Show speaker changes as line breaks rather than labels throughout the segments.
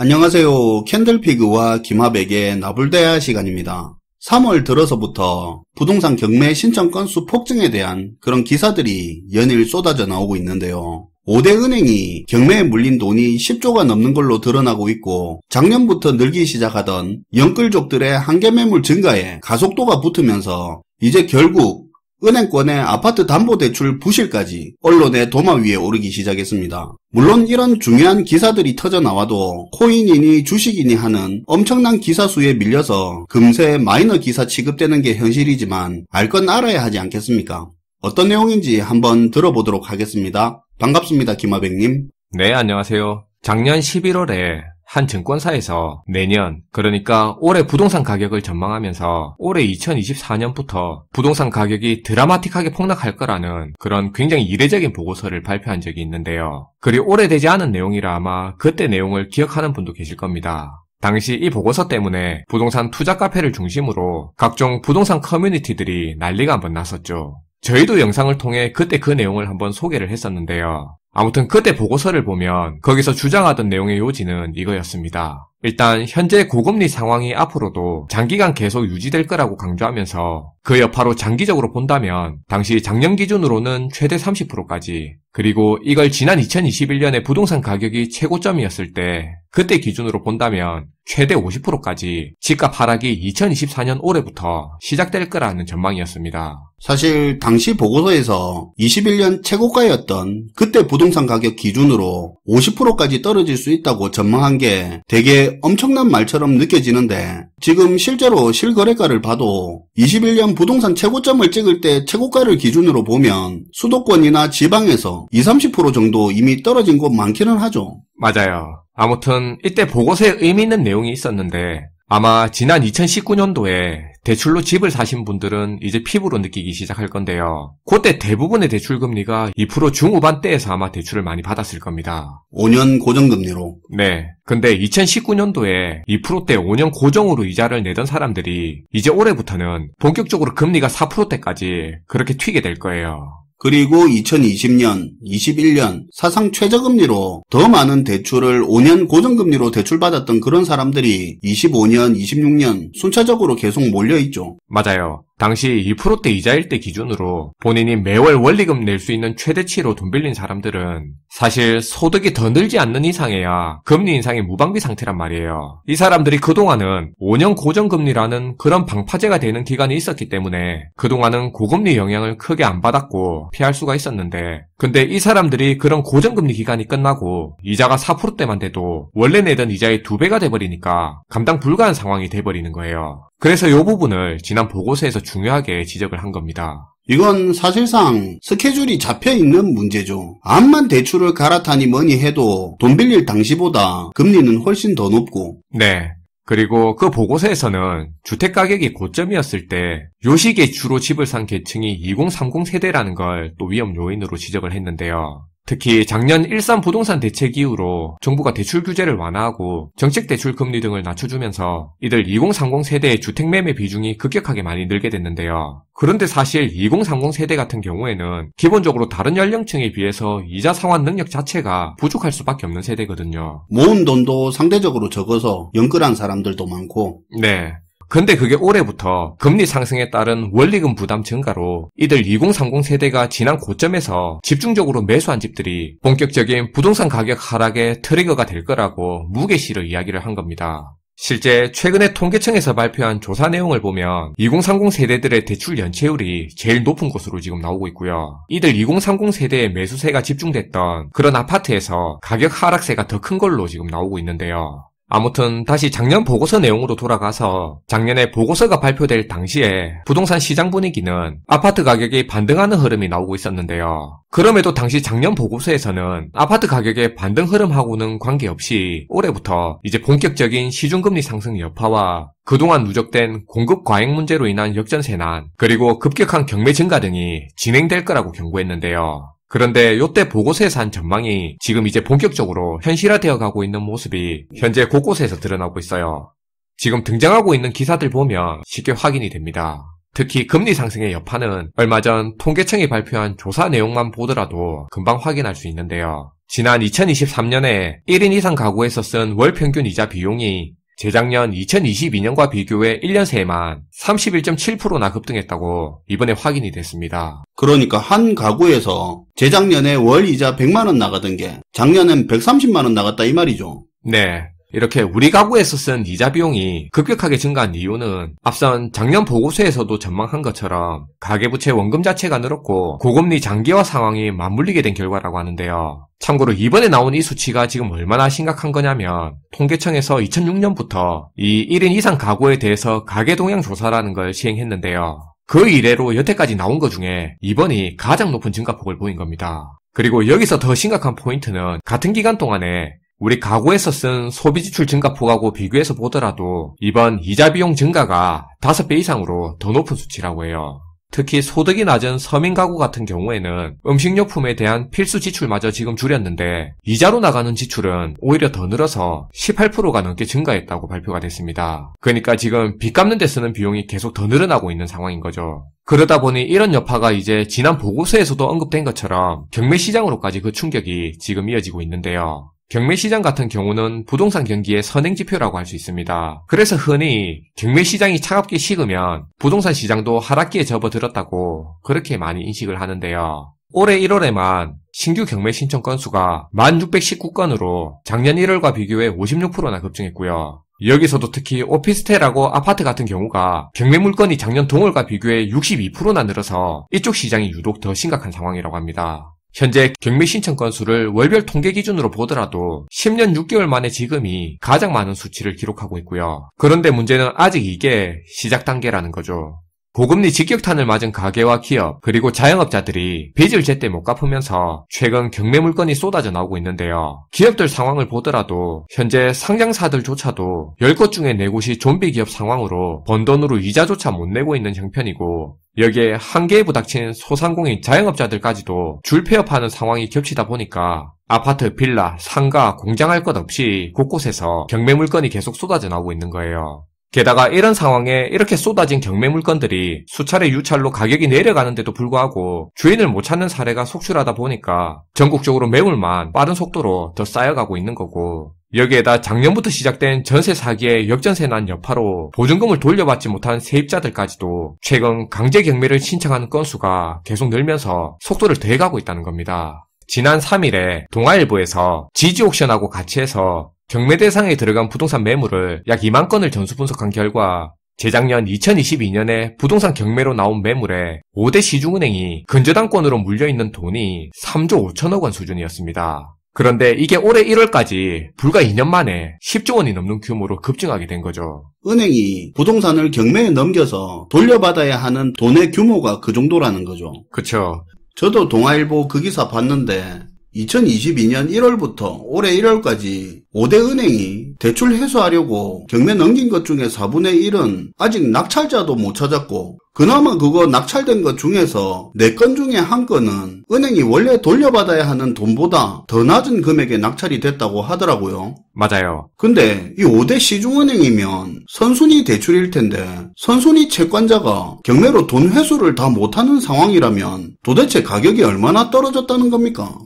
안녕하세요. 캔들피그와 김하백의 나불대화 시간입니다. 3월 들어서부터 부동산 경매 신청 건수 폭증에 대한 그런 기사들이 연일 쏟아져 나오고 있는데요. 5대 은행이 경매에 물린 돈이 10조가 넘는 걸로 드러나고 있고, 작년부터 늘기 시작하던 영끌족들의 한계 매물 증가에 가속도가 붙으면서 이제 결국 은행권의 아파트 담보대출 부실까지 언론의 도마 위에 오르기 시작했습니다. 물론 이런 중요한 기사들이 터져 나와도 코인이니 주식이니 하는 엄청난 기사 수에 밀려서 금세 마이너 기사 취급되는 게 현실이지만 알 건 알아야 하지 않겠습니까? 어떤 내용인지 한번 들어보도록 하겠습니다. 반갑습니다, 김하백님.
네, 안녕하세요. 작년 11월에 한 증권사에서 내년, 그러니까 올해 부동산 가격을 전망하면서 올해 2024년부터 부동산 가격이 드라마틱하게 폭락할 거라는 그런 굉장히 이례적인 보고서를 발표한 적이 있는데요. 그리 오래되지 않은 내용이라 아마 그때 내용을 기억하는 분도 계실 겁니다. 당시 이 보고서 때문에 부동산 투자 카페를 중심으로 각종 부동산 커뮤니티들이 난리가 한번 났었죠. 저희도 영상을 통해 그때 그 내용을 한번 소개를 했었는데요. 아무튼 그때 보고서를 보면 거기서 주장하던 내용의 요지는 이거였습니다. 일단 현재 고금리 상황이 앞으로도 장기간 계속 유지될 거라고 강조하면서 그 여파로 장기적으로 본다면 당시 작년 기준으로는 최대 30%까지, 그리고 이걸 지난 2021년에 부동산 가격이 최고점이었을 때 그때 기준으로 본다면 최대 50%까지 집값 하락이 2024년 올해부터 시작될 거라는 전망이었습니다.
사실 당시 보고서에서 21년 최고가였던 그때 부동산 가격 기준으로 50%까지 떨어질 수 있다고 전망한 게 되게 엄청난 말처럼 느껴지는데, 지금 실제로 실거래가를 봐도 21년 부동산 최고점을 찍을 때 최고가를 기준으로 보면 수도권이나 지방에서 20-30% 정도 이미 떨어진 곳 많기는 하죠.
맞아요. 아무튼 이때 보고서에 의미 있는 내용이 있었는데, 아마 지난 2019년도에 대출로 집을 사신 분들은 이제 피부로 느끼기 시작할 건데요. 그때 대부분의 대출금리가 2% 중후반대에서 아마 대출을 많이 받았을 겁니다.
5년 고정금리로.
네. 근데 2019년도에 2%대 5년 고정으로 이자를 내던 사람들이 이제 올해부터는 본격적으로 금리가 4%대까지 그렇게 튀게 될 거예요.
그리고 2020년, 21년 사상 최저금리로 더 많은 대출을 5년 고정금리로 대출받았던 그런 사람들이 25년, 26년 순차적으로 계속 몰려있죠.
맞아요. 당시 2%대 이자일 때 기준으로 본인이 매월 원리금 낼 수 있는 최대치로 돈 빌린 사람들은 사실 소득이 더 늘지 않는 이상해야 금리 인상이 무방비 상태란 말이에요. 이 사람들이 그동안은 5년 고정금리라는 그런 방파제가 되는 기간이 있었기 때문에 그동안은 고금리 영향을 크게 안 받았고 피할 수가 있었는데, 근데 이 사람들이 그런 고정금리 기간이 끝나고 이자가 4%대만 돼도 원래 내던 이자의 2배가 돼버리니까 감당 불가한 상황이 돼버리는 거예요. 그래서 이 부분을 지난 보고서에서 중요하게 지적을 한 겁니다.
이건 사실상 스케줄이 잡혀있는 문제죠. 암만 대출을 갈아타니 뭐니 해도 돈 빌릴 당시보다 금리는 훨씬 더 높고.
네. 그리고 그 보고서에서는 주택가격이 고점이었을 때 요 시기에 주로 집을 산 계층이 2030 세대라는 걸 또 위험 요인으로 지적을 했는데요. 특히 작년 일산 부동산 대책 이후로 정부가 대출 규제를 완화하고 정책 대출 금리 등을 낮춰주면서 이들 2030 세대의 주택 매매 비중이 급격하게 많이 늘게 됐는데요. 그런데 사실 2030 세대 같은 경우에는 기본적으로 다른 연령층에 비해서 이자 상환 능력 자체가 부족할 수밖에 없는 세대거든요.
모은 돈도 상대적으로 적어서 영끌한 사람들도 많고.
네. 근데 그게 올해부터 금리 상승에 따른 원리금 부담 증가로 이들 2030 세대가 지난 고점에서 집중적으로 매수한 집들이 본격적인 부동산 가격 하락의 트리거가 될 거라고 무게시를 이야기를 한 겁니다. 실제 최근에 통계청에서 발표한 조사 내용을 보면 2030 세대들의 대출 연체율이 제일 높은 곳으로 지금 나오고 있고요. 이들 2030 세대의 매수세가 집중됐던 그런 아파트에서 가격 하락세가 더 큰 걸로 지금 나오고 있는데요. 아무튼 다시 작년 보고서 내용으로 돌아가서 작년에 보고서가 발표될 당시에 부동산 시장 분위기는 아파트 가격이 반등하는 흐름이 나오고 있었는데요. 그럼에도 당시 작년 보고서에서는 아파트 가격의 반등 흐름하고는 관계없이 올해부터 이제 본격적인 시중금리 상승 여파와 그동안 누적된 공급 과잉 문제로 인한 역전세난, 그리고 급격한 경매 증가 등이 진행될 거라고 경고했는데요. 그런데 요때 보고서에서 한 전망이 지금 이제 본격적으로 현실화되어 가고 있는 모습이 현재 곳곳에서 드러나고 있어요. 지금 등장하고 있는 기사들 보면 쉽게 확인이 됩니다. 특히 금리 상승의 여파는 얼마 전 통계청이 발표한 조사 내용만 보더라도 금방 확인할 수 있는데요. 지난 2023년에 1인 이상 가구에서 쓴 월 평균 이자 비용이 재작년 2022년과 비교해 1년 새에만 31.7%나 급등했다고 이번에 확인이 됐습니다.
그러니까 한 가구에서 재작년에 월 이자 100만 원 나가던 게 작년엔 130만 원 나갔다 이 말이죠.
네. 이렇게 우리 가구에서 쓴 이자 비용이 급격하게 증가한 이유는 앞선 작년 보고서에서도 전망한 것처럼 가계부채 원금 자체가 늘었고 고금리 장기화 상황이 맞물리게 된 결과라고 하는데요. 참고로 이번에 나온 이 수치가 지금 얼마나 심각한 거냐면 통계청에서 2006년부터 이 1인 이상 가구에 대해서 가계 동향 조사라는 걸 시행했는데요. 그 이래로 여태까지 나온 것 중에 이번이 가장 높은 증가폭을 보인 겁니다. 그리고 여기서 더 심각한 포인트는 같은 기간 동안에 우리 가구에서 쓴 소비지출 증가폭하고 비교해서 보더라도 이번 이자 비용 증가가 5배 이상으로 더 높은 수치라고 해요. 특히 소득이 낮은 서민 가구 같은 경우에는 음식료품에 대한 필수 지출마저 지금 줄였는데 이자로 나가는 지출은 오히려 더 늘어서 18%가 넘게 증가했다고 발표가 됐습니다. 그러니까 지금 빚 갚는 데 쓰는 비용이 계속 더 늘어나고 있는 상황인 거죠. 그러다 보니 이런 여파가 이제 지난 보고서에서도 언급된 것처럼 경매시장으로까지 그 충격이 지금 이어지고 있는데요. 경매시장 같은 경우는 부동산 경기의 선행지표라고 할 수 있습니다. 그래서 흔히 경매시장이 차갑게 식으면 부동산 시장도 하락기에 접어들었다고 그렇게 많이 인식을 하는데요. 올해 1월에만 신규 경매 신청 건수가 1619건으로 작년 1월과 비교해 56%나 급증했고요. 여기서도 특히 오피스텔하고 아파트 같은 경우가 경매 물건이 작년 동월과 비교해 62%나 늘어서 이쪽 시장이 유독 더 심각한 상황이라고 합니다. 현재 경매 신청 건수를 월별 통계 기준으로 보더라도 10년 6개월 만에 지금이 가장 많은 수치를 기록하고 있고요. 그런데 문제는 아직 이게 시작 단계라는 거죠. 고금리 직격탄을 맞은 가계와 기업 그리고 자영업자들이 빚을 제때 못 갚으면서 최근 경매 물건이 쏟아져 나오고 있는데요. 기업들 상황을 보더라도 현재 상장사들조차도 10곳 중에 4곳이 좀비 기업 상황으로 번 돈으로 이자조차 못 내고 있는 형편이고 여기에 한계에 부닥친 소상공인 자영업자들까지도 줄 폐업하는 상황이 겹치다 보니까 아파트, 빌라, 상가, 공장할 것 없이 곳곳에서 경매 물건이 계속 쏟아져 나오고 있는 거예요. 게다가 이런 상황에 이렇게 쏟아진 경매 물건들이 수차례 유찰로 가격이 내려가는데도 불구하고 주인을 못 찾는 사례가 속출하다 보니까 전국적으로 매물만 빠른 속도로 더 쌓여가고 있는 거고 여기에다 작년부터 시작된 전세 사기의 역전세 난 여파로 보증금을 돌려받지 못한 세입자들까지도 최근 강제 경매를 신청하는 건수가 계속 늘면서 속도를 더해가고 있다는 겁니다. 지난 3일에 동아일보에서 지지옥션하고 같이 해서 경매 대상에 들어간 부동산 매물을 약 2만 건을 전수 분석한 결과 재작년 2022년에 부동산 경매로 나온 매물에 5대 시중은행이 근저당권으로 물려있는 돈이 3조 5천억 원 수준이었습니다. 그런데 이게 올해 1월까지 불과 2년 만에 10조 원이 넘는 규모로 급증하게 된 거죠.
은행이 부동산을 경매에 넘겨서 돌려받아야 하는 돈의 규모가 그 정도라는 거죠.
그쵸.
저도 동아일보 그 기사 봤는데 2022년 1월부터 올해 1월까지 5대 은행이 대출 해소하려고 경매 넘긴 것 중에 4분의 1은 아직 낙찰자도 못 찾았고 그나마 그거 낙찰된 것 중에서 4건 중에 1건은 은행이 원래 돌려받아야 하는 돈보다 더 낮은 금액에 낙찰이 됐다고 하더라고요.
맞아요.
근데 이 5대 시중은행이면 선순위 대출일 텐데 선순위 채권자가 경매로 돈 회수를 다 못하는 상황이라면 도대체 가격이 얼마나 떨어졌다는 겁니까?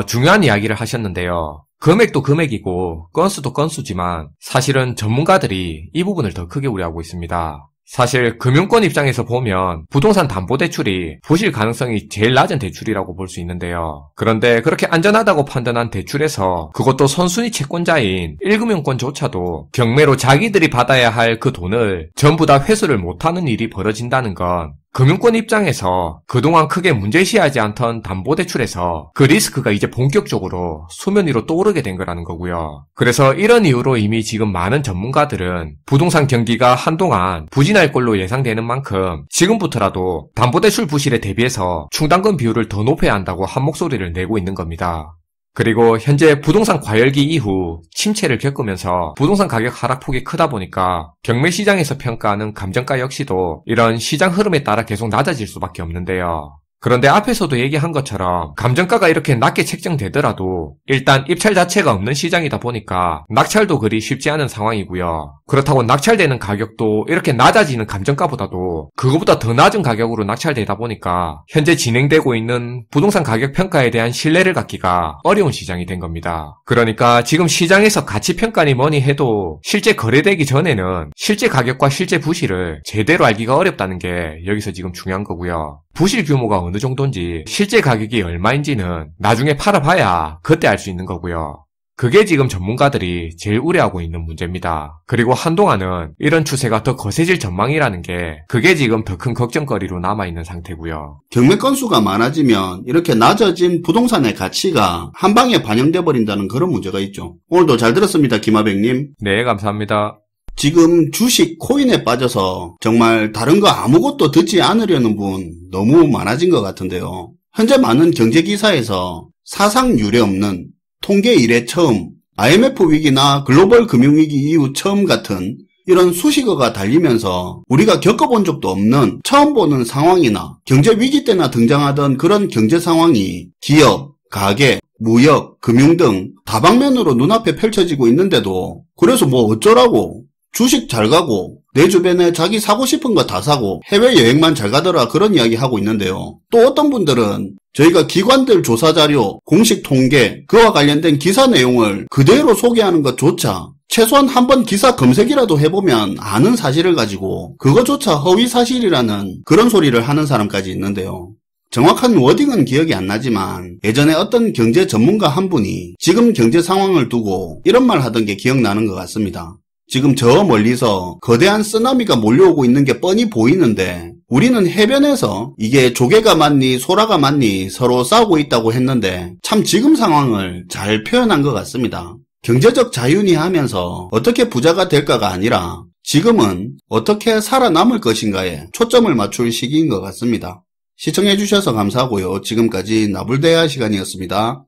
중요한 이야기를 하셨는데요. 금액도 금액이고 건수도 건수지만 사실은 전문가들이 이 부분을 더 크게 우려하고 있습니다. 사실 금융권 입장에서 보면 부동산 담보대출이 부실 가능성이 제일 낮은 대출이라고 볼 수 있는데요. 그런데 그렇게 안전하다고 판단한 대출에서 그것도 선순위 채권자인 1금융권조차도 경매로 자기들이 받아야 할 그 돈을 전부 다 회수를 못하는 일이 벌어진다는 건 금융권 입장에서 그동안 크게 문제시하지 않던 담보대출에서 그 리스크가 이제 본격적으로 수면 위로 떠오르게 된 거라는 거고요. 그래서 이런 이유로 이미 지금 많은 전문가들은 부동산 경기가 한동안 부진할 걸로 예상되는 만큼 지금부터라도 담보대출 부실에 대비해서 충당금 비율을 더 높여야 한다고 한 목소리를 내고 있는 겁니다. 그리고 현재 부동산 과열기 이후 침체를 겪으면서 부동산 가격 하락폭이 크다 보니까 경매 시장에서 평가하는 감정가 역시도 이런 시장 흐름에 따라 계속 낮아질 수밖에 없는데요. 그런데 앞에서도 얘기한 것처럼 감정가가 이렇게 낮게 책정되더라도 일단 입찰 자체가 없는 시장이다 보니까 낙찰도 그리 쉽지 않은 상황이고요. 그렇다고 낙찰되는 가격도 이렇게 낮아지는 감정가보다도 그거보다 더 낮은 가격으로 낙찰되다 보니까 현재 진행되고 있는 부동산 가격 평가에 대한 신뢰를 갖기가 어려운 시장이 된 겁니다. 그러니까 지금 시장에서 가치 평가니 뭐니 해도 실제 거래되기 전에는 실제 가격과 실제 부실을 제대로 알기가 어렵다는 게 여기서 지금 중요한 거고요. 부실 규모가 어느 정도인지 실제 가격이 얼마인지는 나중에 팔아봐야 그때 알 수 있는 거고요. 그게 지금 전문가들이 제일 우려하고 있는 문제입니다. 그리고 한동안은 이런 추세가 더 거세질 전망이라는 게 그게 지금 더 큰 걱정거리로 남아있는 상태고요.
경매 건수가 많아지면 이렇게 낮아진 부동산의 가치가 한 방에 반영돼 버린다는 그런 문제가 있죠. 오늘도 잘 들었습니다, 김하백님.
네, 감사합니다.
지금 주식 코인에 빠져서 정말 다른 거 아무것도 듣지 않으려는 분 너무 많아진 것 같은데요. 현재 많은 경제기사에서 사상 유례 없는 통계 이래 처음, IMF 위기나 글로벌 금융위기 이후 처음 같은 이런 수식어가 달리면서 우리가 겪어본 적도 없는 처음 보는 상황이나 경제 위기 때나 등장하던 그런 경제 상황이 기업, 가계, 무역, 금융 등 다방면으로 눈앞에 펼쳐지고 있는데도 그래서 뭐 어쩌라고, 주식 잘 가고 내 주변에 자기 사고 싶은 거 다 사고 해외여행만 잘 가더라 그런 이야기 하고 있는데요. 또 어떤 분들은 저희가 기관들 조사 자료, 공식 통계, 그와 관련된 기사 내용을 그대로 소개하는 것조차 최소한 한번 기사 검색이라도 해보면 아는 사실을 가지고 그것조차 허위 사실이라는 그런 소리를 하는 사람까지 있는데요. 정확한 워딩은 기억이 안 나지만 예전에 어떤 경제 전문가 한 분이 지금 경제 상황을 두고 이런 말 하던 게 기억나는 것 같습니다. 지금 저 멀리서 거대한 쓰나미가 몰려오고 있는 게 뻔히 보이는데 우리는 해변에서 이게 조개가 맞니 소라가 맞니 서로 싸우고 있다고 했는데 참 지금 상황을 잘 표현한 것 같습니다. 경제적 자유니 하면서 어떻게 부자가 될까가 아니라 지금은 어떻게 살아남을 것인가에 초점을 맞출 시기인 것 같습니다. 시청해주셔서 감사하고요. 지금까지 나불대야 시간이었습니다.